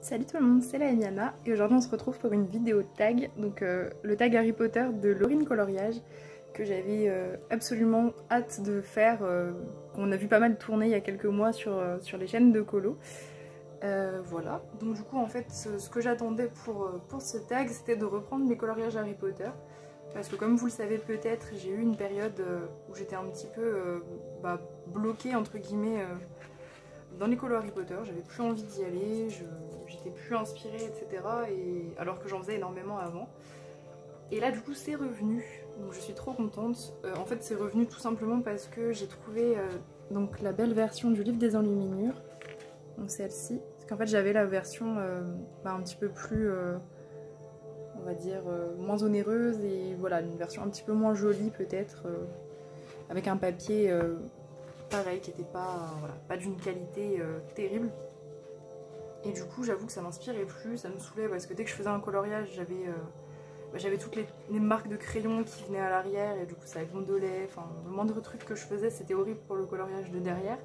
Salut tout le monde, c'est la Emiana et aujourd'hui on se retrouve pour une vidéo tag, donc le tag Harry Potter de Laurine Coloriage que j'avais absolument hâte de faire, qu'on a vu pas mal tourner il y a quelques mois sur les chaînes de colo. Voilà, donc du coup en fait ce que j'attendais pour ce tag c'était de reprendre mes coloriages Harry Potter parce que comme vous le savez peut-être j'ai eu une période où j'étais un petit peu bloquée entre guillemets dans les colos Harry Potter, j'avais plus envie d'y aller, j'étais plus inspirée, etc. Alors que j'en faisais énormément avant. Et là du coup c'est revenu, donc je suis trop contente. En fait c'est revenu tout simplement parce que j'ai trouvé donc la belle version du livre des enluminures, donc celle-ci. Parce qu'en fait j'avais la version un petit peu plus, on va dire, moins onéreuse et voilà, une version un petit peu moins jolie peut-être, avec un papier pareil, qui n'était pas d'une qualité terrible. Et du coup, j'avoue que ça m'inspirait plus, ça me saoulait parce que dès que je faisais un coloriage, j'avais toutes les marques de crayon qui venaient à l'arrière et du coup ça gondolait. Enfin, le moindre truc que je faisais, c'était horrible pour le coloriage de derrière.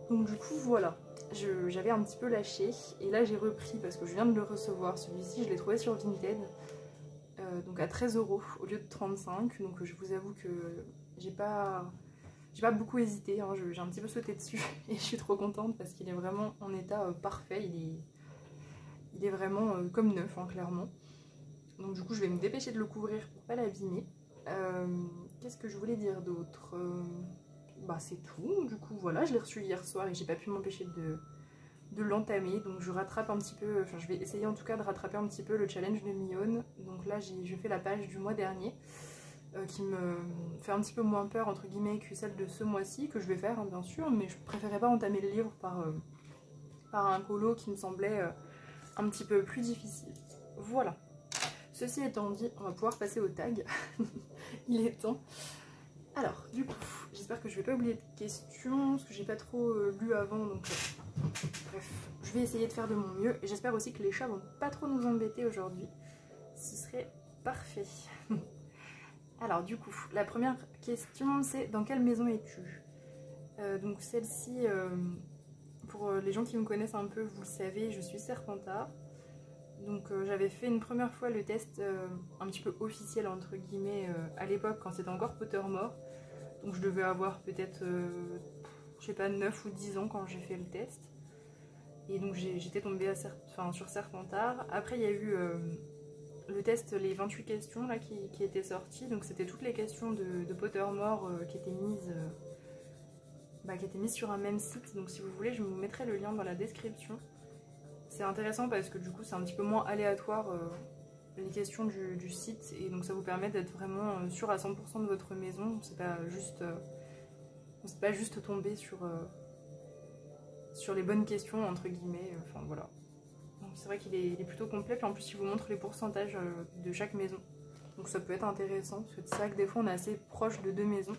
Donc du coup, voilà, j'avais un petit peu lâché et là j'ai repris parce que je viens de le recevoir. Celui-ci, je l'ai trouvé sur Vinted, donc à 13 € au lieu de 35. Donc je vous avoue que j'ai pas beaucoup hésité, hein, j'ai un petit peu sauté dessus et je suis trop contente parce qu'il est vraiment en état parfait, il est vraiment comme neuf, hein, clairement. Donc du coup je vais me dépêcher de le couvrir pour pas l'abîmer. Qu'est-ce que je voulais dire d'autre? C'est tout, du coup voilà, je l'ai reçu hier soir et j'ai pas pu m'empêcher de l'entamer, donc je rattrape un petit peu, enfin je vais essayer en tout cas de rattraper un petit peu le challenge de Mion. Donc là je fais la page du mois dernier, qui me fait un petit peu moins peur entre guillemets que celle de ce mois-ci, que je vais faire hein, bien sûr, mais je préférais pas entamer le livre par un colo qui me semblait un petit peu plus difficile. Voilà. Ceci étant dit, on va pouvoir passer au tag. Il est temps. Alors, du coup, j'espère que je vais pas oublier de questions, parce que j'ai pas trop lu avant, donc bref, je vais essayer de faire de mon mieux, et j'espère aussi que les chats vont pas trop nous embêter aujourd'hui. Ce serait parfait. Alors du coup, la première question c'est: dans quelle maison es-tu? Donc celle-ci, pour les gens qui me connaissent un peu, vous le savez, je suis Serpentard. Donc j'avais fait une première fois le test un petit peu officiel entre guillemets à l'époque quand c'était encore Pottermore. Donc je devais avoir peut-être, je sais pas, 9 ou 10 ans quand j'ai fait le test. Et donc j'étais tombée sur Serpentard. Après il y a eu le test, les 28 questions là, qui étaient sorties, donc c'était toutes les questions de Pottermore qui étaient mises sur un même site. Donc si vous voulez, je vous mettrai le lien dans la description. C'est intéressant parce que du coup c'est un petit peu moins aléatoire les questions du site, et donc ça vous permet d'être vraiment sûr à 100% de votre maison. C'est pas juste tomber sur les bonnes questions entre guillemets, enfin voilà. C'est vrai qu'il est plutôt complet, puis en plus il vous montre les pourcentages de chaque maison. Donc ça peut être intéressant, parce que c'est vrai que des fois on est assez proche de deux maisons.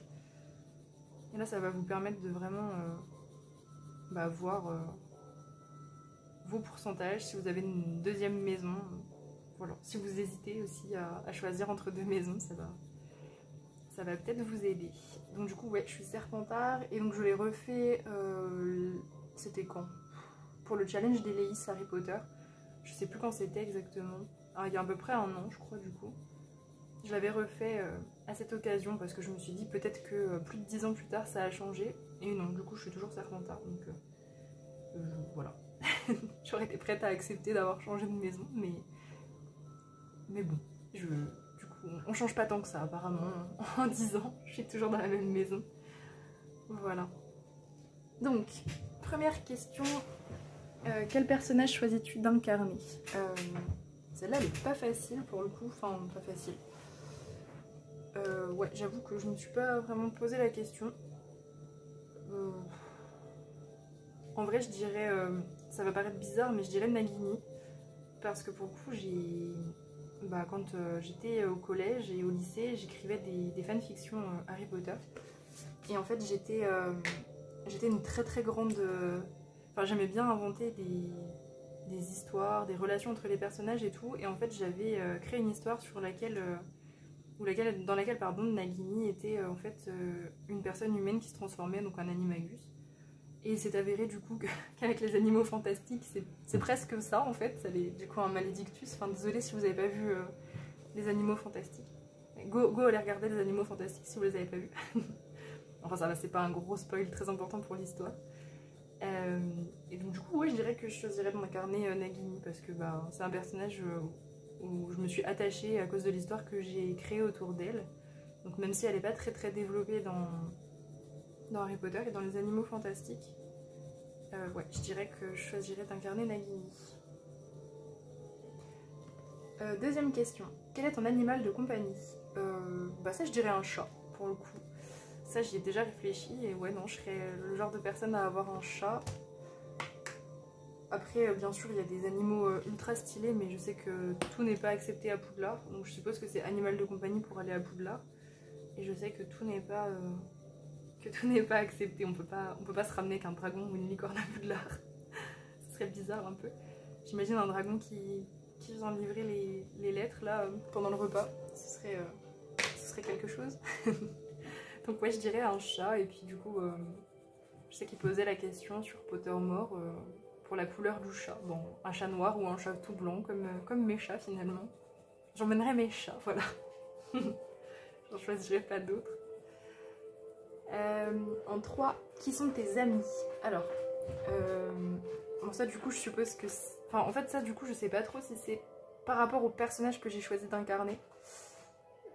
Et là ça va vous permettre de vraiment voir vos pourcentages, si vous avez une deuxième maison. Voilà. Si vous hésitez aussi à choisir entre deux maisons, ça va peut-être vous aider. Donc du coup ouais, je suis Serpentard, et donc je l'ai refait, c'était quand? Pour le challenge d'Eleis Harry Potter. Je sais plus quand c'était exactement. Il y a à peu près un an, je crois, du coup. Je l'avais refait à cette occasion parce que je me suis dit peut-être que plus de 10 ans plus tard ça a changé. Et non, du coup, je suis toujours Serpentard. Donc voilà. J'aurais été prête à accepter d'avoir changé de maison, mais bon. Du coup, on change pas tant que ça, apparemment. En 10 ans, je suis toujours dans la même maison. Voilà. Donc, première question. Quel personnage choisis-tu d'incarner? Celle-là elle est pas facile pour le coup, enfin pas facile. Ouais, j'avoue que je me suis pas vraiment posé la question. En vrai je dirais, ça va paraître bizarre, mais je dirais Nagini. Parce que pour le coup quand j'étais au collège et au lycée, j'écrivais des fanfictions Harry Potter. Et en fait j'étais une très très grande... Enfin j'aimais bien inventer des histoires, des relations entre les personnages et tout. Et en fait j'avais créé une histoire dans laquelle Nagini était en fait une personne humaine qui se transformait, donc un animagus. Et il s'est avéré du coup qu'avec les animaux fantastiques, c'est presque ça en fait. Ça du coup un malédictus. Enfin désolée si vous n'avez pas vu les animaux fantastiques. Go aller regarder les animaux fantastiques si vous les avez pas vus. Enfin ça va, c'est pas un gros spoil très important pour l'histoire. Et donc du coup ouais, je dirais que je choisirais de m'incarner Nagini parce que bah, c'est un personnage où je me suis attachée à cause de l'histoire que j'ai créée autour d'elle. Donc même si elle n'est pas très développée dans Harry Potter et dans les animaux fantastiques, ouais, je dirais que je choisirais d'incarner Nagini. Deuxième question. Quel est ton animal de compagnie? Bah ça je dirais un chat pour le coup. Ça j'y ai déjà réfléchi et ouais non, je serais le genre de personne à avoir un chat. Après bien sûr il y a des animaux ultra stylés mais je sais que tout n'est pas accepté à Poudlard. Donc je suppose que c'est animal de compagnie pour aller à Poudlard. Et je sais que tout n'est pas accepté. On peut pas se ramener qu'un dragon ou une licorne à Poudlard. Ce serait bizarre un peu. J'imagine un dragon qui vient livrer les lettres là pendant le repas. Ce serait quelque chose. Donc ouais, je dirais un chat. Et puis du coup, je sais qu'il posait la question sur Pottermore pour la couleur du chat. Bon, un chat noir ou un chat tout blanc comme mes chats finalement. J'emmènerais mes chats, voilà. J'en choisirais pas d'autres. En 3, qui sont tes amis? Alors, bon ça du coup je suppose que... Enfin en fait ça du coup je sais pas trop si c'est par rapport au personnage que j'ai choisi d'incarner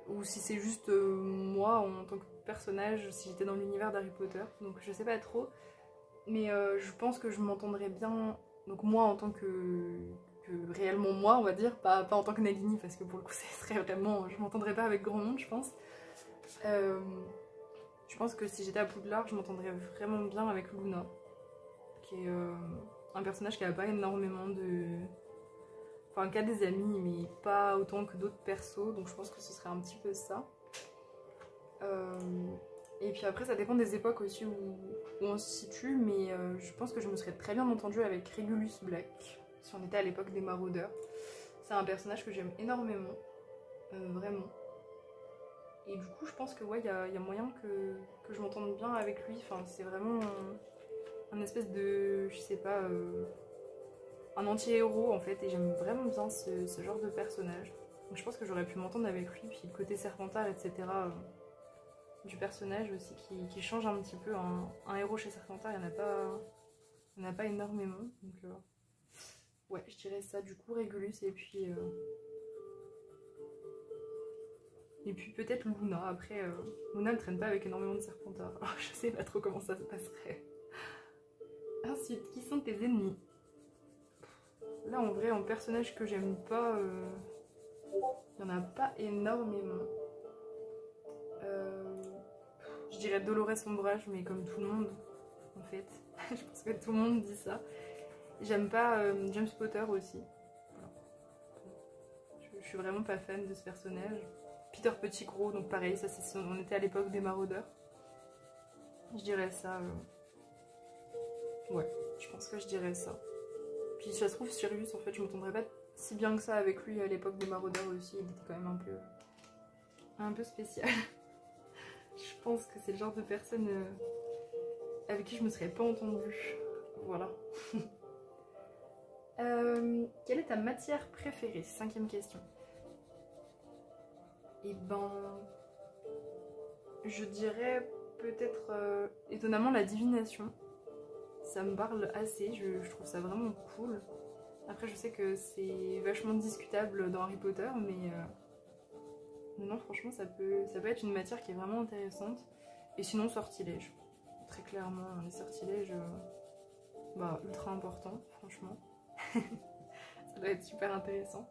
ou si c'est juste moi en tant que personnage, si j'étais dans l'univers d'Harry Potter, donc je sais pas trop. Mais je pense que je m'entendrais bien, donc moi en tant que réellement moi on va dire, pas en tant que Nagini parce que pour le coup ça serait vraiment... Je m'entendrais pas avec grand monde je pense. Je pense que si j'étais à Poudlard, je m'entendrais vraiment bien avec Luna, qui est un personnage qui a pas énormément de... Enfin, qui a des amis, mais pas autant que d'autres persos, donc je pense que ce serait un petit peu ça. Et puis après, ça dépend des époques aussi où on se situe, mais je pense que je me serais très bien entendue avec Regulus Black, si on était à l'époque des maraudeurs. C'est un personnage que j'aime énormément, vraiment. Et du coup, je pense que ouais, y a moyen que je m'entende bien avec lui. Enfin, c'est vraiment un espèce de, je sais pas, un anti-héros en fait. Et j'aime vraiment bien ce genre de personnage. Donc je pense que j'aurais pu m'entendre avec lui. Puis le côté Serpentard, etc. Du personnage aussi qui change un petit peu. Un héros chez Serpentard, il n'y en a pas énormément. Donc ouais, je dirais ça. Du coup, Régulus et puis... Et puis peut-être Luna, après Luna ne traîne pas avec énormément de Serpentards, alors je sais pas trop comment ça se passerait. Ensuite, qui sont tes ennemis? Là en vrai, en personnage que j'aime pas, il n'y en a pas énormément. Je dirais Dolores Ombrage, mais comme tout le monde en fait. Je pense que tout le monde dit ça. J'aime pas James Potter aussi. Voilà. Je suis vraiment pas fan de ce personnage. Peter Pettigrew, donc pareil, ça c'est on était à l'époque des maraudeurs. Je dirais ça. Ouais, je pense que je dirais ça. Puis ça se trouve, Sirius, en fait, je m'entendrais pas si bien que ça avec lui à l'époque des maraudeurs aussi. Il était quand même un peu spécial. Je pense que c'est le genre de personne avec qui je me serais pas entendue. Voilà. Quelle est ta matière préférée? 5e question. Et ben, je dirais peut-être étonnamment la divination. Ça me parle assez, je trouve ça vraiment cool. Après je sais que c'est vachement discutable dans Harry Potter, mais non franchement ça peut être une matière qui est vraiment intéressante. Et sinon sortilège, très clairement les sortilèges, bah ultra important franchement. Ça doit être super intéressant.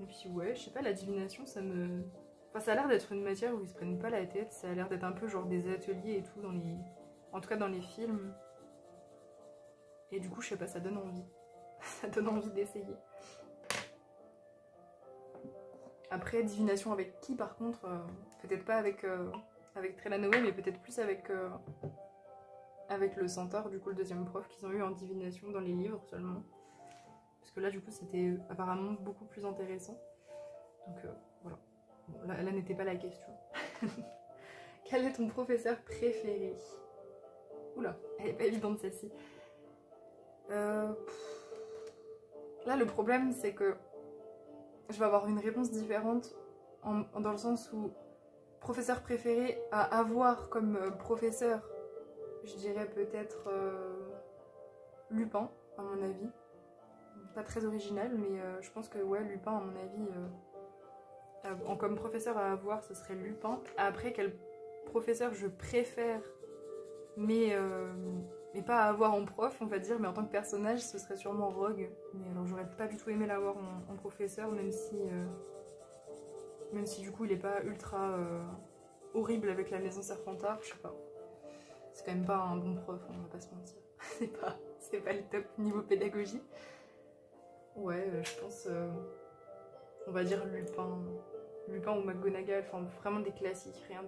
Et puis ouais, je sais pas, la divination ça me... Enfin ça a l'air d'être une matière où ils se prennent pas la tête, ça a l'air d'être un peu genre des ateliers et tout dans les... En tout cas dans les films. Et du coup je sais pas, ça donne envie. Ça donne envie d'essayer. Après divination avec qui par contre, peut-être pas avec Trelawney, mais peut-être plus avec le centaure, du coup le deuxième prof qu'ils ont eu en divination dans les livres seulement. Parce que là du coup c'était apparemment beaucoup plus intéressant. Donc voilà, bon, là n'était pas la question. Quel est ton professeur préféré? Oula, elle est pas évidente celle-ci. Là, le problème, c'est que je vais avoir une réponse différente dans le sens où professeur préféré à avoir comme professeur, je dirais peut-être Lupin, à mon avis. Pas très original, mais je pense que ouais, Lupin, à mon avis, comme professeur à avoir, ce serait Lupin. Après, quel professeur je préfère, mais pas à avoir en prof, on va dire, mais en tant que personnage, ce serait sûrement Rogue. Mais alors, j'aurais pas du tout aimé l'avoir en professeur, même si du coup, il est pas ultra horrible avec la maison Serpentard, je sais pas. C'est quand même pas un bon prof, on va pas se mentir. c'est pas le top niveau pédagogie. Ouais, je pense, on va dire Lupin ou McGonagall, enfin vraiment des classiques, rien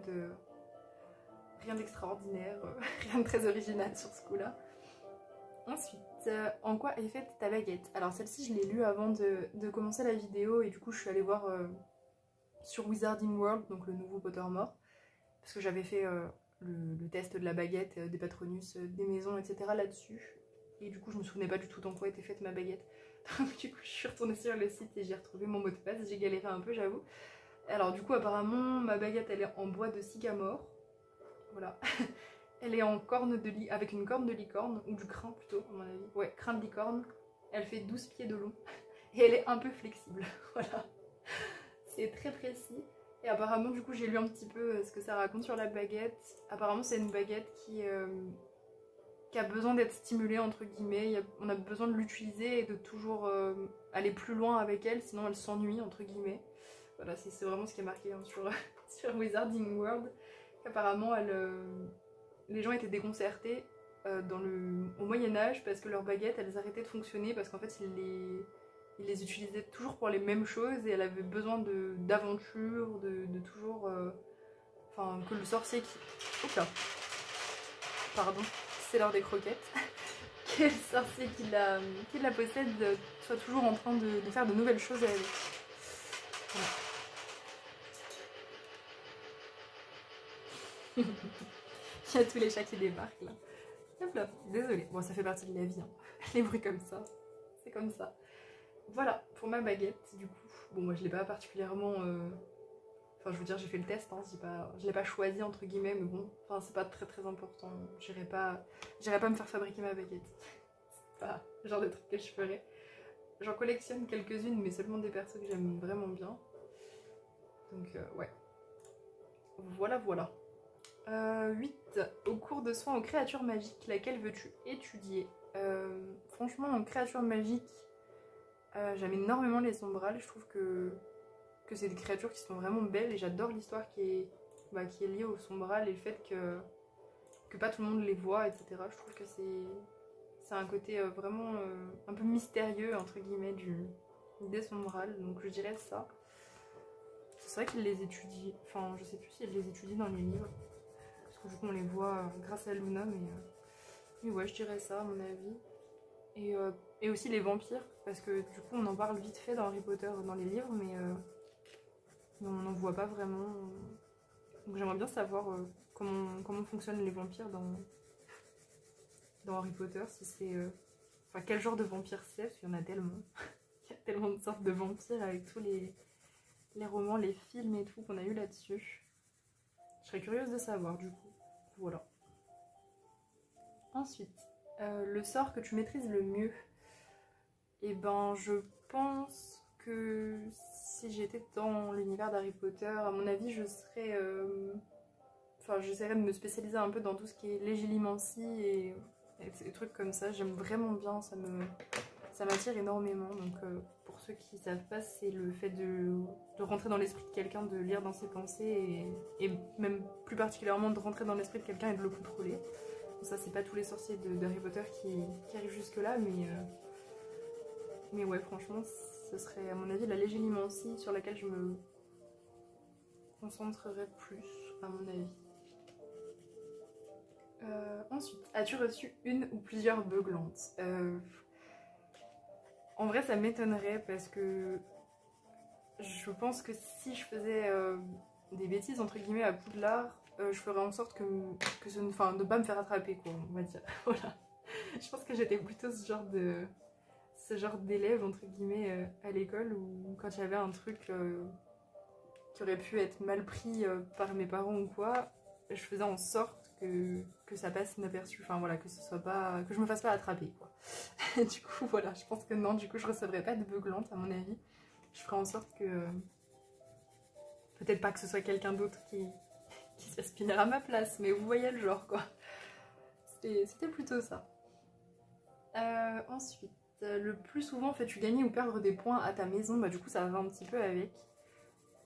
d'extraordinaire, rien de très original sur ce coup-là. Ensuite, en quoi est faite ta baguette? Alors celle-ci, je l'ai lue avant de commencer la vidéo et du coup je suis allée voir sur Wizarding World, donc le nouveau Pottermore, parce que j'avais fait le test de la baguette, des Patronus, des maisons, etc. là-dessus. Et du coup, je me souvenais pas du tout dans quoi était faite ma baguette. Donc du coup, je suis retournée sur le site et j'ai retrouvé mon mot de passe. J'ai galéré un peu, j'avoue. Alors du coup, apparemment, ma baguette, elle est en bois de sycamore. Voilà. Elle est en corne avec une corne de licorne, ou du crin plutôt, à mon avis. Ouais, crin de licorne. Elle fait 12 pieds de long. Et elle est un peu flexible. Voilà. C'est très précis. Et apparemment, du coup, j'ai lu un petit peu ce que ça raconte sur la baguette. Apparemment, c'est une baguette qui a besoin d'être stimulée, entre guillemets. On a besoin de l'utiliser et de toujours aller plus loin avec elle, sinon elle s'ennuie, entre guillemets. Voilà, c'est vraiment ce qui est marqué hein, sur Wizarding World. Apparemment, les gens étaient déconcertés au Moyen-Âge parce que leurs baguettes, elles arrêtaient de fonctionner parce qu'en fait, ils les utilisaient toujours pour les mêmes choses et elle avait besoin d'aventure, de toujours... Enfin, que le sorcier qui... Oups là. Pardon, c'est l'heure des croquettes. Que le sorcier qui la possède soit toujours en train de faire de nouvelles choses avec. Voilà. Il y a tous les chats qui débarquent là. Hop là, désolée. Bon, ça fait partie de la vie, hein. Les bruits comme ça, c'est comme ça. Voilà, pour ma baguette, du coup. Bon, moi je l'ai pas particulièrement... Enfin, je veux dire, j'ai fait le test, hein, je l'ai pas choisi entre guillemets, mais bon, enfin, c'est pas très très important. J'irai pas me faire fabriquer ma baguette. C'est pas le genre de truc que je ferais. J'en collectionne quelques-unes, mais seulement des persos que j'aime vraiment bien. Donc, ouais. Voilà, voilà. 8. Au cours de soins aux créatures magiques, laquelle veux-tu étudier? Franchement, en créatures magiques, j'aime énormément les sombrales. Je trouve que c'est des créatures qui sont vraiment belles et j'adore l'histoire qui est liée aux sombrales et le fait que pas tout le monde les voit, etc. Je trouve que c'est un côté vraiment un peu mystérieux, entre guillemets, des sombrales. Donc je dirais ça. C'est vrai qu'ils les étudient, enfin je sais plus s'ils les étudient dans les livres. Parce que du coup on les voit grâce à Luna, mais ouais je dirais ça à mon avis. Et aussi les vampires, parce que du coup on en parle vite fait dans Harry Potter dans les livres, mais on n'en voit pas vraiment. Donc j'aimerais bien savoir comment fonctionnent les vampires dans Harry Potter, si c'est... Enfin quel genre de vampire c'est, parce qu'il y en a tellement. Il y a tellement de sortes de vampires avec tous les romans, les films et tout qu'on a eu là-dessus. Je serais curieuse de savoir du coup. Voilà. Ensuite, le sort que tu maîtrises le mieux. Et ben je pense que si j'étais dans l'univers d'Harry Potter, à mon avis je serais... Enfin j'essaierais de me spécialiser un peu dans tout ce qui est légilimancie et des trucs comme ça. J'aime vraiment bien, ça m'attire énormément. Donc pour ceux qui ne savent pas, c'est le fait de rentrer dans l'esprit de quelqu'un, de lire dans ses pensées et même plus particulièrement de rentrer dans l'esprit de quelqu'un et de le contrôler. Ça c'est pas tous les sorciers d'Harry Potter qui arrivent jusque là, mais ouais franchement ce serait à mon avis la légilimancie sur laquelle je me concentrerais plus à mon avis. Ensuite, as-tu reçu une ou plusieurs beuglantes? En vrai ça m'étonnerait parce que je pense que si je faisais des bêtises entre guillemets à Poudlard, je ferai en sorte enfin, de pas me faire attraper, quoi, on va dire. Voilà. Je pense que j'étais plutôt ce genre d'élève, entre guillemets, à l'école, où quand il y avait un truc qui aurait pu être mal pris par mes parents ou quoi, je faisais en sorte que ça passe inaperçu, enfin voilà, que ce soit pas, que je me fasse pas attraper, quoi. Du coup, voilà, je pense que non, du coup, je recevrai pas de beuglante, à mon avis. Je ferai en sorte que... peut-être pas que ce soit quelqu'un d'autre qui se fasse punir à ma place, mais vous voyez le genre, quoi. C'était plutôt ça. Ensuite, le plus souvent, fais-tu gagner ou perdre des points à ta maison? Bah du coup, ça va un petit peu avec.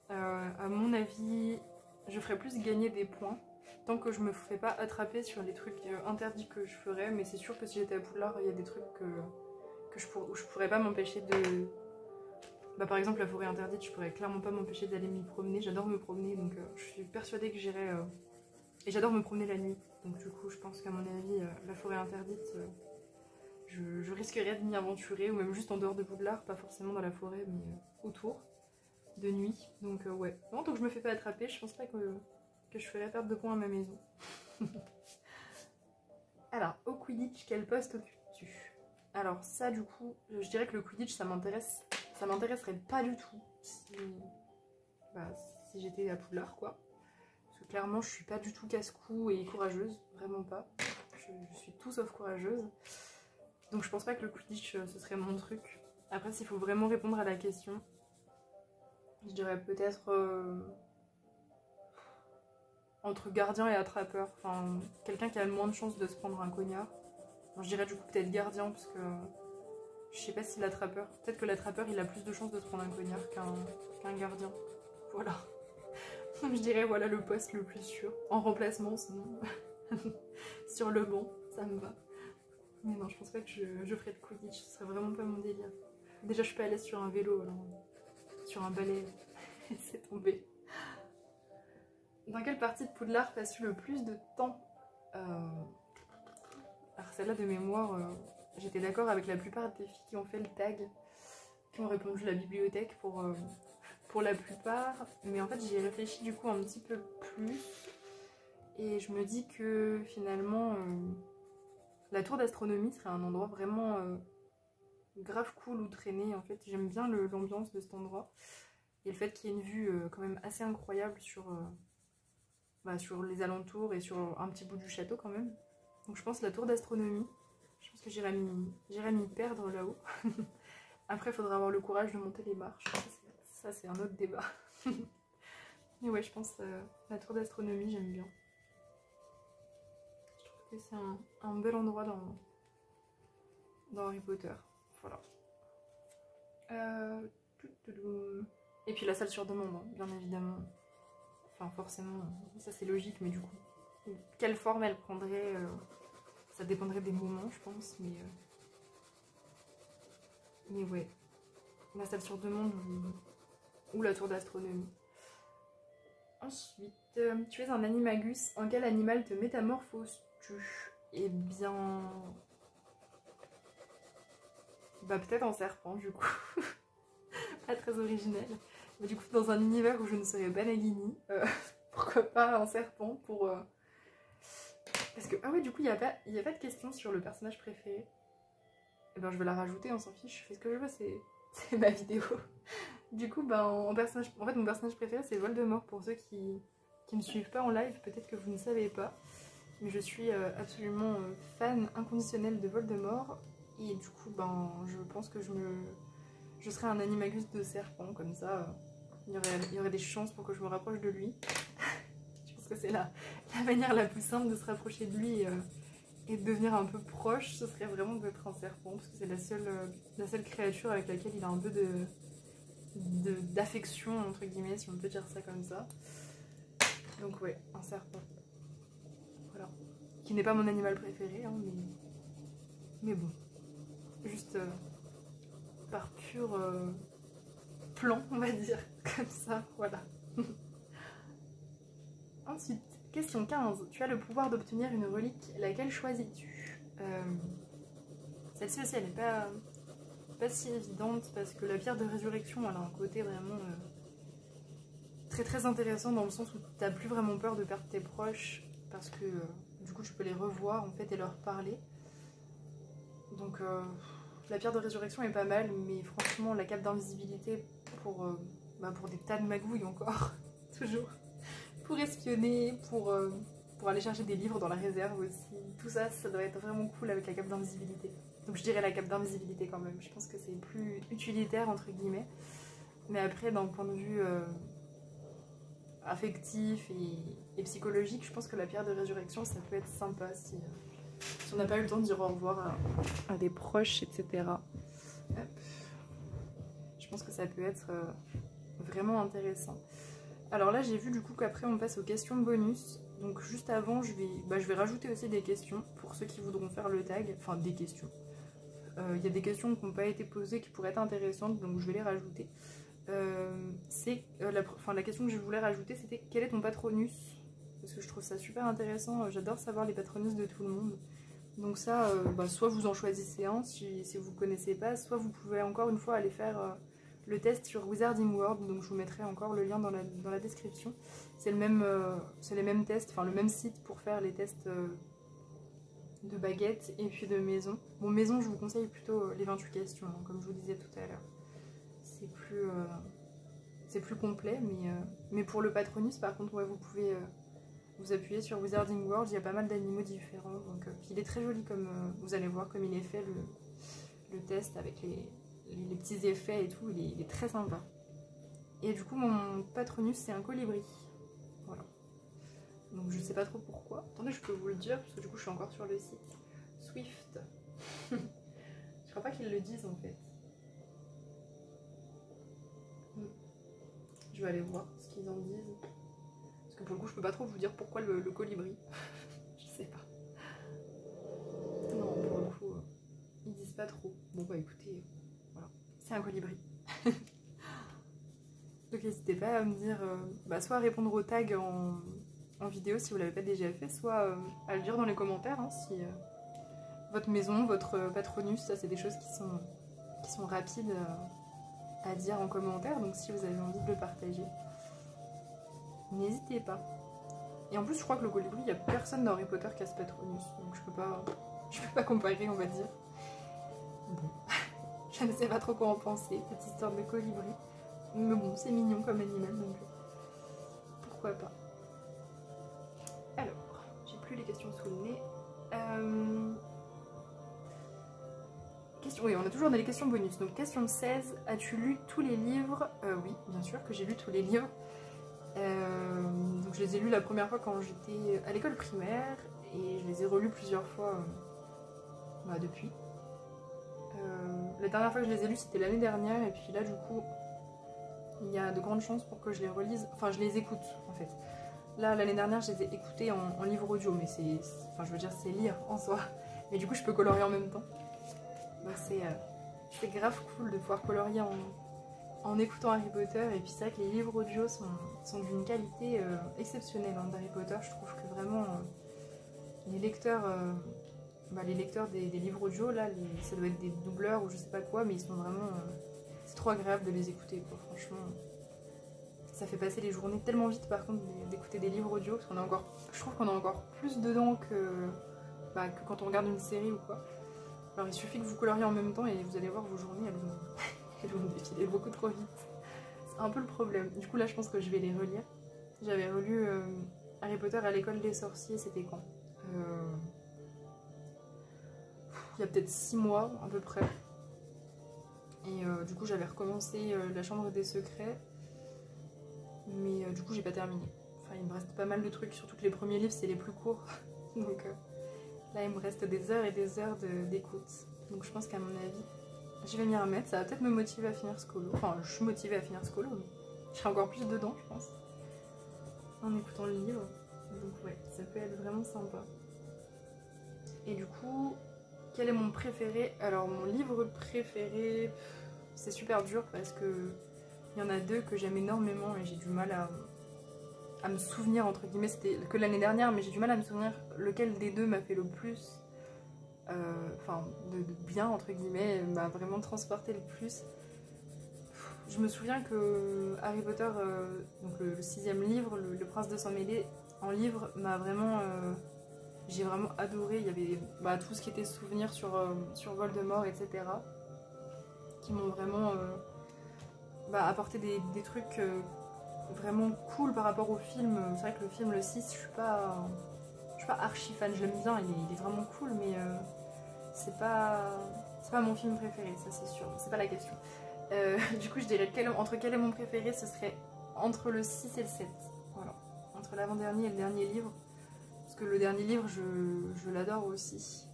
À mon avis, je ferais plus gagner des points tant que je me ferais pas attraper sur les trucs interdits que je ferais. Mais c'est sûr que si j'étais à Poudlard, il y a des trucs où je pourrais pas m'empêcher de... Bah par exemple, la forêt interdite, je pourrais clairement pas m'empêcher d'aller m'y promener. J'adore me promener, donc je suis persuadée que j'irai... Et j'adore me promener la nuit. Donc du coup, je pense qu'à mon avis, la forêt interdite... je risquerais de m'y aventurer, ou même juste en dehors de Poudlard, pas forcément dans la forêt, mais autour, de nuit. Donc ouais. Non, tant que je me fais pas attraper, je pense pas que je ferais perdre de points à ma maison. Alors, au Quidditch, quel poste occupes-tu? Alors ça, du coup, je dirais que le Quidditch, ça m'intéresserait pas du tout si j'étais à Poudlard, quoi. Parce que clairement, je suis pas du tout casse-cou et courageuse, vraiment pas. Je suis tout sauf courageuse. Donc je pense pas que le Quidditch ce serait mon truc. Après, s'il faut vraiment répondre à la question, je dirais peut-être entre gardien et attrapeur. Enfin, quelqu'un qui a le moins de chances de se prendre un cognard. Bon, je dirais du coup peut-être gardien parce que je sais pas si l'attrapeur... Peut-être que l'attrapeur il a plus de chances de se prendre un cognard qu'un gardien. Voilà. Donc je dirais voilà le poste le plus sûr. En remplacement sinon. Sur le banc, ça me va. Mais non, je pense pas que je ferais de Quidditch, ce serait vraiment pas mon délire. Déjà, je suis pas à l'aise sur un vélo, alors sur un balai, c'est tombé. Dans quelle partie de Poudlard passes-tu le plus de temps? Alors celle-là de mémoire, j'étais d'accord avec la plupart des filles qui ont fait le tag, qui ont répondu la bibliothèque pour la plupart. Mais en fait, j'y ai réfléchi du coup un petit peu plus. Et je me dis que finalement... la tour d'astronomie serait un endroit vraiment grave cool où traîner. En fait, j'aime bien l'ambiance de cet endroit. Et le fait qu'il y ait une vue quand même assez incroyable sur les alentours et sur un petit bout du château quand même. Donc je pense la tour d'astronomie. Je pense que j'irai m'y perdre là-haut. Après, il faudra avoir le courage de monter les marches. Ça, c'est un autre débat. Mais ouais, je pense la tour d'astronomie, j'aime bien. C'est un bel endroit dans Harry Potter. Voilà. Et puis la salle sur demande, hein, bien évidemment. Enfin, forcément, ça c'est logique, mais du coup, quelle forme elle prendrait, ça dépendrait des moments, je pense. Mais ouais, la salle sur demande ou la tour d'astronomie. Ensuite, tu es un animagus. En quel animal te métamorphoses-tu? Eh bien... bah peut-être en serpent du coup. Pas très originel. Mais du coup dans un univers où je ne serais pas Nagini, pourquoi pas un serpent pour... Parce que... Ah ouais, du coup il n'y a pas de question sur le personnage préféré. Eh ben je vais la rajouter, on s'en fiche, je fais ce que je veux, c'est ma vidéo. Du coup, ben, en fait mon personnage préféré c'est Voldemort. Pour ceux qui ne me suivent pas en live, peut-être que vous ne savez pas. Mais je suis absolument fan inconditionnelle de Voldemort. Et du coup, ben, je pense que je serais un animagus de serpent, comme ça. Il y aurait des chances pour que je me rapproche de lui. Je pense que c'est la manière la plus simple de se rapprocher de lui et de devenir un peu proche. Ce serait vraiment d'être un serpent, parce que c'est la seule créature avec laquelle il a un peu d'affection, entre guillemets, si on peut dire ça comme ça. Donc ouais, un serpent. Voilà. Qui n'est pas mon animal préféré, hein, mais bon. Juste par pur plan, on va dire. Comme ça, voilà. Ensuite, question 15. Tu as le pouvoir d'obtenir une relique, laquelle choisis-tu? Celle-ci aussi, elle n'est pas si évidente, parce que la pierre de résurrection, elle a un côté vraiment très intéressant dans le sens où t'as plus vraiment peur de perdre tes proches parce que du coup tu peux les revoir en fait et leur parler. Donc la pierre de résurrection est pas mal, mais franchement la cape d'invisibilité pour des tas de magouilles encore, toujours, pour espionner, pour aller chercher des livres dans la réserve aussi, tout ça, ça doit être vraiment cool avec la cape d'invisibilité. Donc je dirais la cape d'invisibilité quand même, je pense que c'est plus utilitaire entre guillemets, mais après d'un point de vue affectif et psychologique, je pense que la pierre de résurrection ça peut être sympa si on n'a pas eu le temps de dire au revoir à des proches, etc. Hop. Je pense que ça peut être vraiment intéressant. Alors là, j'ai vu du coup qu'après on passe aux questions bonus. Donc juste avant, je vais rajouter aussi des questions pour ceux qui voudront faire le tag. Enfin, des questions. Il y a des questions qui n'ont pas été posées qui pourraient être intéressantes, donc je vais les rajouter. La question que je voulais rajouter, c'était quel est ton patronus? Parce que je trouve ça super intéressant. J'adore savoir les patronus de tout le monde. Donc ça, soit vous en choisissez un si vous ne connaissez pas, soit vous pouvez encore une fois aller faire le test sur Wizarding World, donc je vous mettrai encore le lien dans la description. C'est les mêmes tests, enfin le même site pour faire les tests de baguette et puis de maison. Bon, maison, je vous conseille plutôt les 28 questions, hein, comme je vous disais tout à l'heure. C'est plus complet, mais pour le patronus, par contre, ouais, vous pouvez... vous appuyez sur Wizarding World, il y a pas mal d'animaux différents. Donc, puis il est très joli, comme vous allez voir, comme il est fait le test avec les petits effets et tout. Il est très sympa. Et du coup, mon patronus, c'est un colibri. Voilà. Donc, je sais pas trop pourquoi. Attendez, je peux vous le dire, parce que du coup, je suis encore sur le site. Swift. Je crois pas qu'ils le disent en fait. Je vais aller voir ce qu'ils en disent. Parce que pour le coup, je peux pas trop vous dire pourquoi le colibri. Je sais pas. Non, pour le coup, ils disent pas trop. Bon, bah écoutez, voilà. C'est un colibri. Donc n'hésitez pas à me dire, soit à répondre au tag en vidéo si vous l'avez pas déjà fait, soit à le dire dans les commentaires hein, si votre maison, votre patronus, ça c'est des choses qui sont rapides à dire en commentaire, donc si vous avez envie de le partager, n'hésitez pas. Et en plus je crois que le colibri, il n'y a personne dans Harry Potter qui a ce patronus, donc je peux pas comparer on va dire. Bon, je ne sais pas trop quoi en penser, cette histoire de colibri, mais bon c'est mignon comme animal, donc pourquoi pas. Alors, j'ai plus les questions sous le nez. Oui, on a toujours dans les questions bonus. Donc, question 16. As-tu lu tous les livres? Oui, bien sûr que j'ai lu tous les livres. Donc, je les ai lus la première fois quand j'étais à l'école primaire. Et je les ai relus plusieurs fois depuis. La dernière fois que je les ai lus, c'était l'année dernière. Et puis là, du coup, il y a de grandes chances pour que je les relise. Enfin, je les écoute, en fait. Là, l'année dernière, je les ai écoutés en livre audio. Mais c'est lire en soi. Mais du coup, je peux colorier en même temps. Donc c'est grave cool de pouvoir colorier en écoutant Harry Potter. Et puis c'est vrai que les livres audio sont d'une qualité exceptionnelle hein, d'Harry Potter. Je trouve que vraiment les lecteurs des livres audio, là, ça doit être des doubleurs ou je sais pas quoi, mais ils sont vraiment... c'est trop agréable de les écouter, quoi, franchement. Ça fait passer les journées tellement vite par contre d'écouter des livres audio, parce je trouve qu'on a encore plus dedans que quand on regarde une série ou quoi. Alors il suffit que vous coloriez en même temps et vous allez voir vos journées, elles vont défiler beaucoup trop vite. C'est un peu le problème. Du coup là je pense que je vais les relire. J'avais relu Harry Potter à l'école des sorciers, c'était quand il y a peut-être 6 mois à peu près. Et du coup j'avais recommencé La Chambre des Secrets. Mais du coup j'ai pas terminé. Enfin il me reste pas mal de trucs, surtout que les premiers livres c'est les plus courts. Donc... là, il me reste des heures et des heures d'écoute. Donc je pense qu'à mon avis, je vais m'y remettre. Ça va peut-être me motiver à finir Scolo. Enfin, je suis motivée à finir Scolo, mais je serai encore plus dedans, je pense. En écoutant le livre. Donc ouais, ça peut être vraiment sympa. Et du coup, quel est mon préféré? Alors, mon livre préféré, c'est super dur parce que il y en a deux que j'aime énormément et j'ai du mal à me souvenir, entre guillemets, c'était que l'année dernière, mais j'ai du mal à me souvenir lequel des deux m'a fait le plus, de bien, entre guillemets, m'a vraiment transporté le plus. je me souviens que Harry Potter, donc le sixième livre, le Prince de Sang-Mêlé, en livre, m'a vraiment... j'ai vraiment adoré. Il y avait tout ce qui était souvenirs sur Voldemort, etc. qui m'ont vraiment apporté des trucs vraiment cool par rapport au film. C'est vrai que le film, le 6, je suis pas archi fan. Je l'aime bien, il est vraiment cool, mais c'est pas mon film préféré, ça c'est sûr. C'est pas la question. Du coup, je dirais entre quel est mon préféré, ce serait entre le 6 et le 7. Voilà. Entre l'avant-dernier et le dernier livre. Parce que le dernier livre, je l'adore aussi.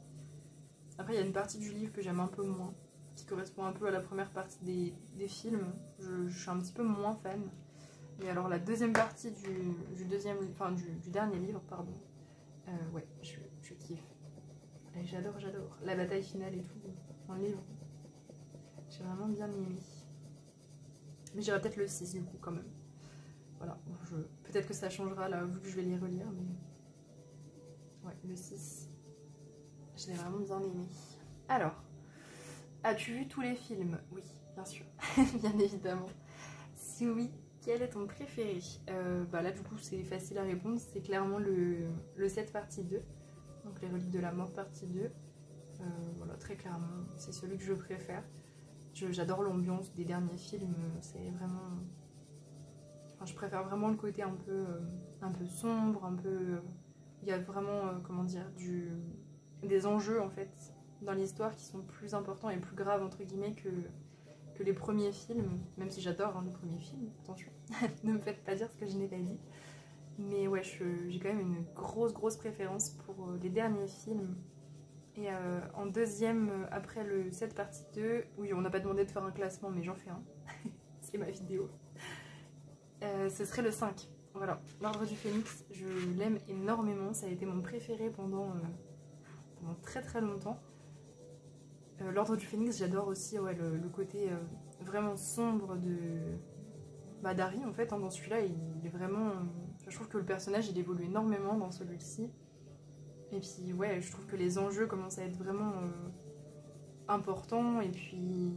Après, il y a une partie du livre que j'aime un peu moins, qui correspond un peu à la première partie des films. Je suis un petit peu moins fan. Mais alors, la deuxième partie du dernier livre, pardon, ouais, je kiffe. J'adore. La bataille finale et tout, dans le livre. J'ai vraiment bien aimé. Mais j'irai peut-être le 6 du coup, quand même. Voilà, peut-être que ça changera là, vu que je vais les relire, mais... Ouais, le 6, je l'ai vraiment bien aimé. Alors, as-tu vu tous les films? Oui, bien sûr, bien évidemment. Si oui, quel est ton préféré? Là, du coup, c'est facile à répondre. C'est clairement le 7 partie 2. Donc, les reliques de la mort partie 2. Voilà, très clairement, c'est celui que je préfère. J'adore l'ambiance des derniers films. C'est vraiment... Enfin, je préfère vraiment le côté un peu sombre, un peu... Il y a vraiment, comment dire, des enjeux en fait dans l'histoire qui sont plus importants et plus graves entre guillemets que les premiers films, même si j'adore les premiers films, attention, ne me faites pas dire ce que je n'ai pas dit. Mais ouais, j'ai quand même une grosse préférence pour les derniers films. Et en deuxième, après le 7 partie 2, oui, on n'a pas demandé de faire un classement, mais j'en fais un, c'est ma vidéo. Ce serait le 5. Voilà, l'Ordre du Phénix, je l'aime énormément, ça a été mon préféré pendant très longtemps. L'Ordre du Phénix, j'adore aussi le côté vraiment sombre d'Harry en fait, dans celui-là, il est vraiment... je trouve que le personnage, il évolue énormément dans celui-ci. Et puis ouais, je trouve que les enjeux commencent à être vraiment importants, et puis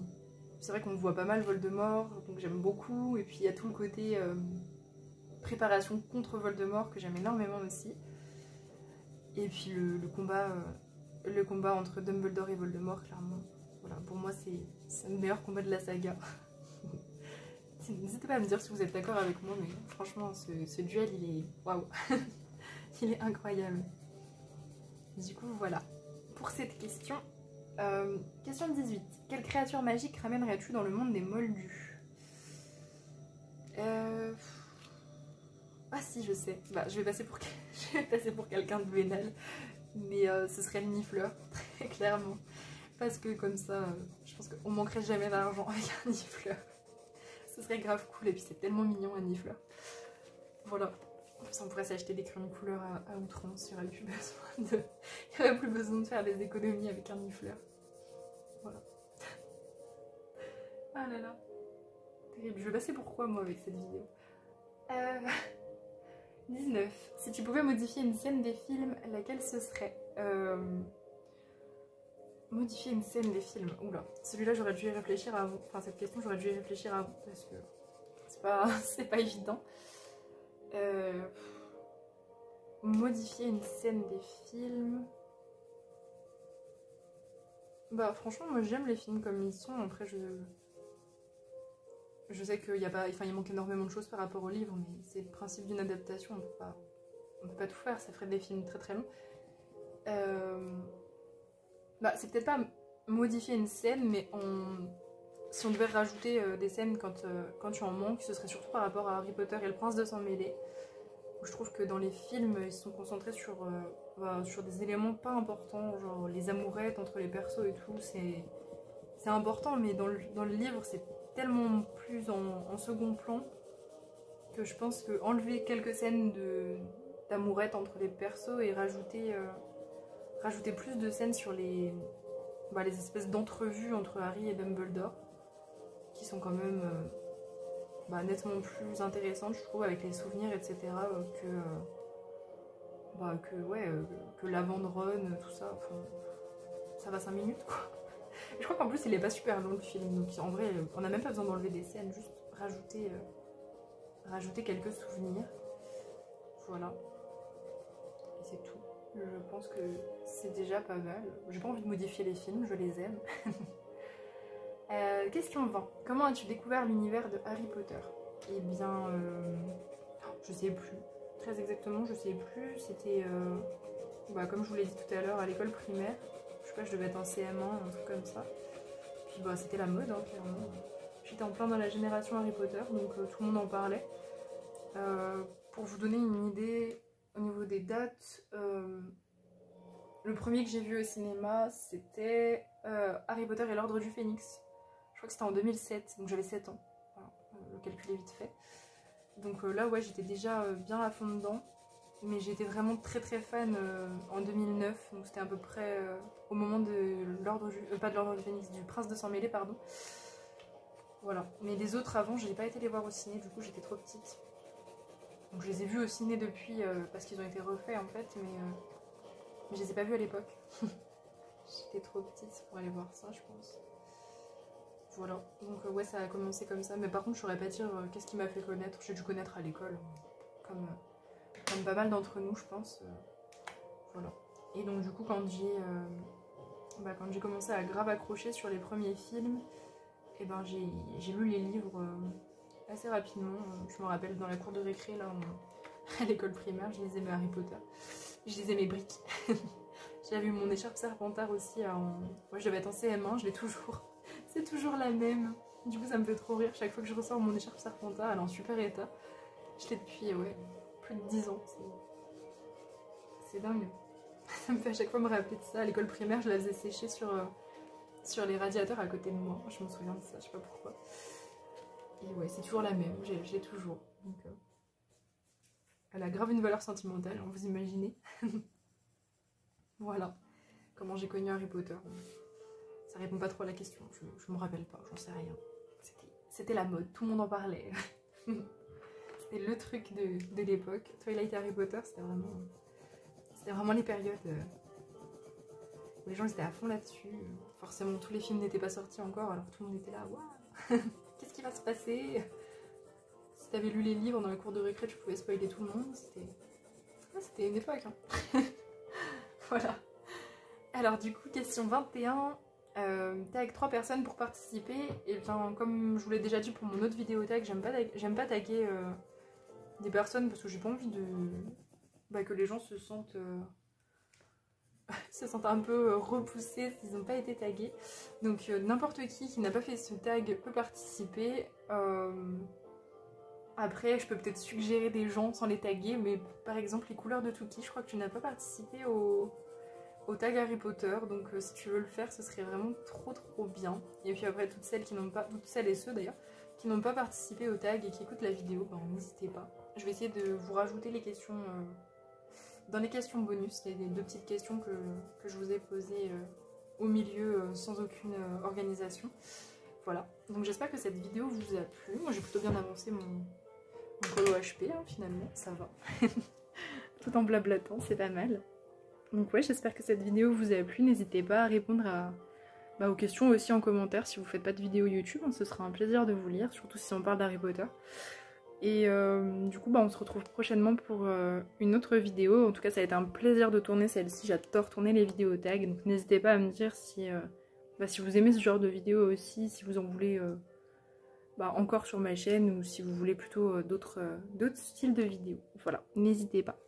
c'est vrai qu'on voit pas mal Voldemort, donc j'aime beaucoup, et puis il y a tout le côté... préparation contre Voldemort que j'aime énormément aussi. Et puis le combat entre Dumbledore et Voldemort, clairement. Voilà, pour moi c'est le meilleur combat de la saga. N'hésitez pas à me dire si vous êtes d'accord avec moi, mais franchement ce duel il est waouh. Il est incroyable. Du coup voilà, pour cette question. Question 18. Quelle créature magique ramènerais-tu dans le monde des Moldus? Ah si, je sais. Je vais passer pour quelqu'un de vénal. Mais ce serait le Nifleur, très clairement. Parce que comme ça, je pense qu'on manquerait jamais d'argent avec un Nifleur. Ce serait grave cool, et puis c'est tellement mignon un Nifleur. Voilà. Comme ça on pourrait s'acheter des crayons de couleur à outrance, il n'y aurait plus besoin de faire des économies avec un Nifleur. Voilà. Ah là là. Terrible. Je vais passer pour quoi moi avec cette vidéo? 19. Si tu pouvais modifier une scène des films, laquelle ce serait? Modifier une scène des films. Oula, celui-là j'aurais dû y réfléchir avant. Enfin, cette question j'aurais dû y réfléchir avant parce que c'est pas évident. Modifier une scène des films. Franchement, moi j'aime les films comme ils sont. Après, je sais qu'il y a pas, il manque énormément de choses par rapport au livre, mais c'est le principe d'une adaptation, on peut pas tout faire, ça ferait des films très longs. C'est peut-être pas modifier une scène, mais si on devait rajouter des scènes quand tu en manques, ce serait surtout par rapport à Harry Potter et le Prince de Sang-Mêlé, où je trouve que dans les films, ils se sont concentrés sur des éléments pas importants, genre les amourettes entre les persos et tout, c'est important, mais dans le livre, c'est tellement plus en second plan que je pense que enlever quelques scènes d'amourette entre les persos et rajouter plus de scènes sur les espèces d'entrevues entre Harry et Dumbledore qui sont quand même nettement plus intéressantes, je trouve, avec les souvenirs, etc. que l'avant de Ron, tout ça, enfin, ça va 5 minutes quoi. Je crois qu'en plus il est pas super long le film, donc en vrai on n'a même pas besoin d'enlever des scènes, juste rajouter quelques souvenirs. Voilà. Et c'est tout. Je pense que c'est déjà pas mal. J'ai pas envie de modifier les films, je les aime. Question 20. Comment as-tu découvert l'univers de Harry Potter? Eh bien, je sais plus. Très exactement, je sais plus. C'était, comme je vous l'ai dit tout à l'heure, à l'école primaire. Je sais pas, je devais être en CM1, un truc comme ça. Puis c'était la mode, hein, clairement. J'étais en plein dans la génération Harry Potter, donc tout le monde en parlait. Pour vous donner une idée au niveau des dates, le premier que j'ai vu au cinéma, c'était Harry Potter et l'Ordre du Phénix. Je crois que c'était en 2007, donc j'avais 7 ans. Voilà, le calcul est vite fait. Donc là, ouais, j'étais déjà bien à fond dedans. Mais j'étais vraiment très très fan en 2009. Donc c'était à peu près au moment de l'Ordre du... pas de l'Ordre du Phénix, du Prince de Sang-Mêlé, pardon. Voilà. Mais les autres avant, je n'ai pas été les voir au ciné, du coup j'étais trop petite. Donc je les ai vus au ciné depuis, parce qu'ils ont été refaits en fait, mais je les ai pas vus à l'époque. J'étais trop petite pour aller voir ça, je pense. Voilà, donc ouais, ça a commencé comme ça. Mais par contre, je saurais pas dire qu'est-ce qui m'a fait connaître. J'ai dû connaître à l'école, comme pas mal d'entre nous, je pense. Voilà. Et donc du coup, quand j'ai commencé à grave accrocher sur les premiers films, et ben j'ai lu les livres assez rapidement. Je me rappelle dans la cour de récré, là, à l'école primaire, je lisais mes Harry Potter. Je lisais mes briques. J'avais eu mon écharpe Serpentard aussi. Moi, je devais être en CM1, je l'ai toujours. C'est toujours la même. Du coup, ça me fait trop rire. Chaque fois que je ressors mon écharpe Serpentard, elle est en super état. Je l'ai depuis, ouais, plus de 10 ans. C'est dingue. Ça me fait à chaque fois me rappeler de ça. À l'école primaire, je la faisais sécher sur les radiateurs à côté de moi. Je me souviens de ça, je sais pas pourquoi. Et ouais, c'est toujours la même. Je l'ai toujours. Donc, elle a grave une valeur sentimentale, hein, vous imaginez. Voilà. Comment j'ai connu Harry Potter. Ça répond pas trop à la question, je me rappelle pas, j'en sais rien. C'était la mode, tout le monde en parlait. C'était le truc de l'époque. Twilight et Harry Potter, c'était vraiment les périodes où les gens étaient à fond là-dessus. Forcément, tous les films n'étaient pas sortis encore, alors tout le monde était là, waouh, qu'est-ce qui va se passer? Si t'avais lu les livres dans la cour de récré, tu pouvais spoiler tout le monde. C'était une époque, hein. Voilà. Alors du coup, question 21. T'es avec 3 personnes pour participer. Et bien, comme je vous l'ai déjà dit pour mon autre vidéo tag, j'aime pas taguer des personnes parce que j'ai pas envie que les gens se sentent un peu repoussés s'ils n'ont pas été tagués. Donc n'importe qui n'a pas fait ce tag peut participer. Après, je peux peut-être suggérer des gens sans les taguer, mais par exemple les couleurs de Tuki, je crois que tu n'as pas participé au tag Harry Potter, donc si tu veux le faire, ce serait vraiment trop bien. Et puis après, toutes celles et ceux d'ailleurs, qui n'ont pas participé au tag et qui écoutent la vidéo, n'hésitez pas. Je vais essayer de vous rajouter les questions dans les questions bonus. Il y a des 2 petites questions que je vous ai posées au milieu sans aucune organisation. Voilà, donc j'espère que cette vidéo vous a plu. Moi j'ai plutôt bien avancé mon polo HP, hein, finalement, ça va. Tout en blablatant, c'est pas mal. Donc ouais, j'espère que cette vidéo vous a plu. N'hésitez pas à répondre aux questions aussi en commentaire si vous faites pas de vidéo YouTube. Hein, ce sera un plaisir de vous lire, surtout si on parle d'Harry Potter. Et du coup, on se retrouve prochainement pour une autre vidéo. En tout cas, ça a été un plaisir de tourner celle-ci. J'adore tourner les vidéos tags. Donc n'hésitez pas à me dire si vous aimez ce genre de vidéo aussi, si vous en voulez encore sur ma chaîne ou si vous voulez plutôt d'autres styles de vidéos. Voilà, n'hésitez pas.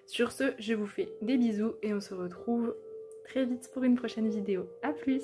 Sur ce, je vous fais des bisous et on se retrouve très vite pour une prochaine vidéo. A plus!